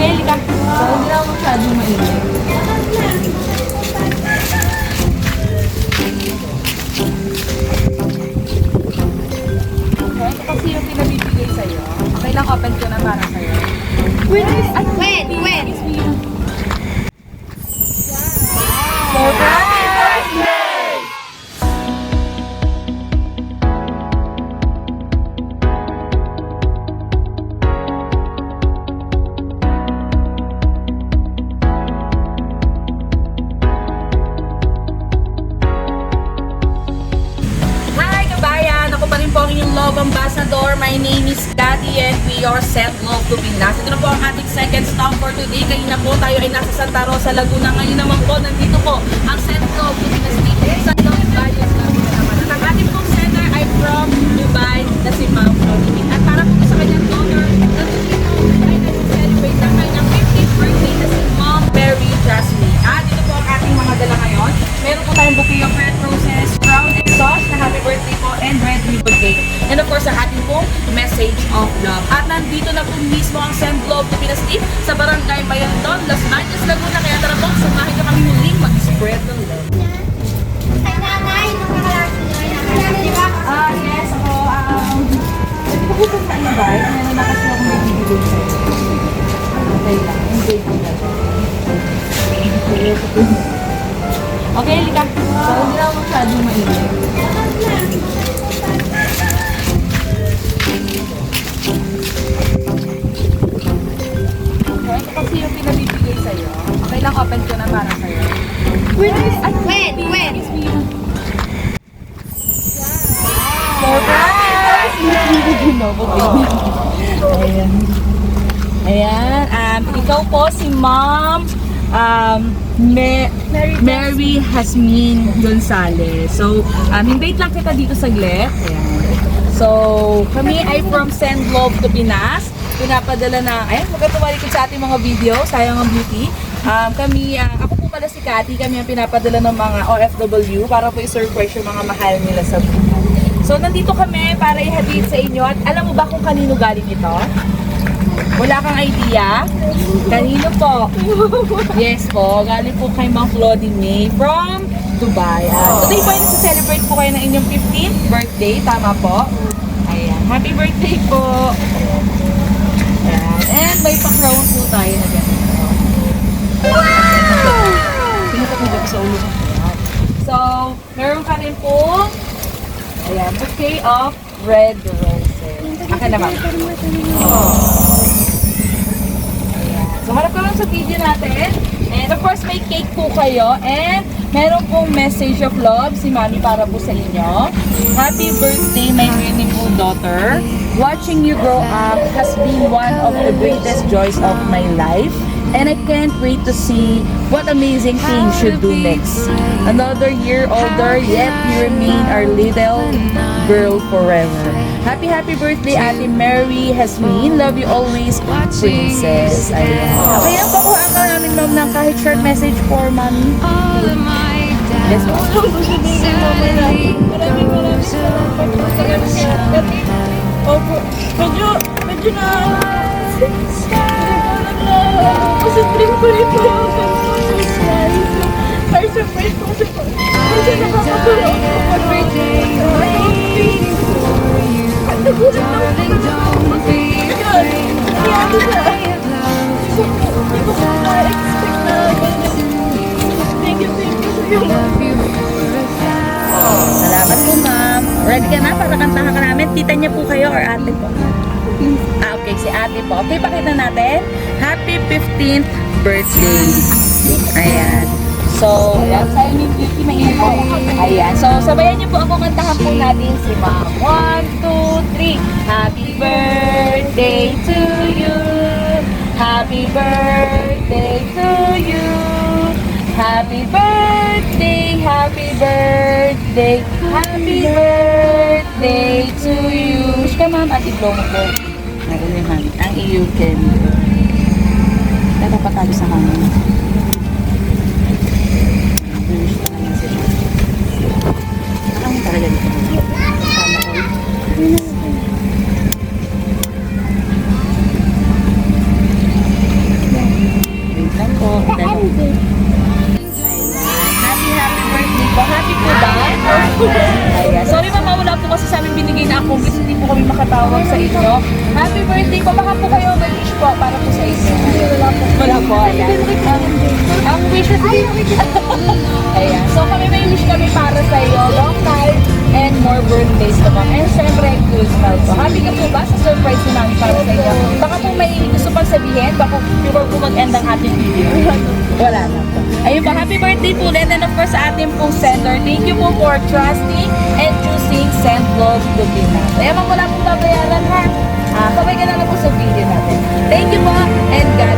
Okay, lika. So, hindi na masyadong mainit. So, ito kasi yung pinabibigay sa'yo. Okay lang, open ko na para sa'yo. Wait. Surprise! Hi, kabayan! Ako pa rin po ang inyong love ambassador. My name is Cathy and we are Send Love to Pinas. Ito na po ang ating second stop for today. Kanina po tayo ay nasa Santa Rosa, Laguna. Ngayon naman po, nandito po ang Send Love to Pinas dito sa Los Baños, Laguna naman. At ang ating pong sender ay from Dubai na si Ma'am Florine. At para po sa kanyang daughter, nandito ay nag-celebrate ng kanyang 50th birthday na si Ma'am Mary Jasmine. At dito po ang ating mga dala ngayon. Meron po tayong bouquet of red roses, crown and sauce na happy birthday po, and red ribbon cake. And of course, ang ating pong message of love. At nandito na po mismo ang Send Love to Pinas team sa Barangay Mayandon, Las Baños, Laguna. Kaya tara po, samahin na kami muling mag-spread the love. Yes, ako, hindi ko pupunta na ba? Ano na kasi ako may bibigay sa'yo. Okay lang, enjoy ko na. Okay, lika. So, hindi na ako masyadong mainit. So, ito kasi yung pinabibigay sa'yo. Okay lang, open ko na para sa'yo. Wait. Surprise! Ayan. Ayan. Ikaw po si Ma'am Mary Jasmine Gonzalez. So, invite lang kita dito saglit. Ayan. So, kami ay from Send Love to Pinas. Pinapadala na, ayan, huwag ka tumalikod sa ating mga video, sayang ang beauty. Ako po pala si Cathy, kami ang pinapadala ng mga OFW para po i-surprise yung mga mahal nila sa buhay. So, nandito kami para ihatid sa inyo. At alam mo ba kung kanino galing ito? Wala kang idea? Kanino po? Yes po, galing po kay Ma'am Florine from Dubai. Today po ay nasa-celebrate po kayo ng inyong 15th birthday, tama po? Ayan, happy birthday po! Ayan. And may pa-crown po tayo na ganito. Wow! Pinutok mo ba sa ulo? So, meron ka rin po, ayan, bouquet of red roses. Akin naman. So, harap ka lang sa video natin. And of course, may cake po kayo. And meron pong message of love si Mami para po sa inyo. Happy birthday, my beautiful daughter. Watching you grow up has been one of the greatest joys of my life. And I can't wait to see what amazing things you do next. Another year older, yet you remain our little girl forever. Happy birthday, Ate Mary Jasmine. Love you always, Princess. Ayan. Okay, ang pakuhaan ka namin, Ma'am, ng kahit short message for Mami. Let's go. Maraming salamat. Opo, medyo na... Kasi dream ko rin po yung surprise. Ay, surprise po kasi kasi nakakatulong ko po birthday. At nagulat na ako ayun, nangyari na. Hindi ko na-expect na ganyan. Thank you sa iyo. Salamat po, Ma'am. Ready ka na para kantahan ka namin? Tita niya po kayo or ate po? Okay, si ate po. Okay, pakita natin. Happy 15th birthday. Ayan. So, ayan. Sa inyong beauty, may po. Ayan. So, sabayan niyo po ako, kantahan po natin si Ma'am. 1, 2, 3. Happy birthday to you. Happy birthday to you. Happy birthday, happy birthday, happy birthday to you. Wish ka, Ma'am, at i-blow mo po. Ang iyo, Ken. Pero patalo sa hangin. Wish ka naman siya. Ang talaga dito. Sama ko. tumawag sa inyo. Happy birthday po. Baka po kayo may wish po para po sa inyo. Wala po. Ayan. Ang wishes ayan. So kami may wish kami para sa iyo. Long life and more birthdays to come. And syempre, good health po. Happy ka po ba sa surprise na namin para sa inyo? Baka po may gusto pang sabihin. Baka before po mag-end ang ating video. Wala na po. Ayun po, happy birthday po ulit. And of course, sa ating pong sender, thank you po for trusting and choosing Send Love to Pinas. Ayan, wala pong babayaran ha. Sabay ka na lang po sa video natin. Thank you po and God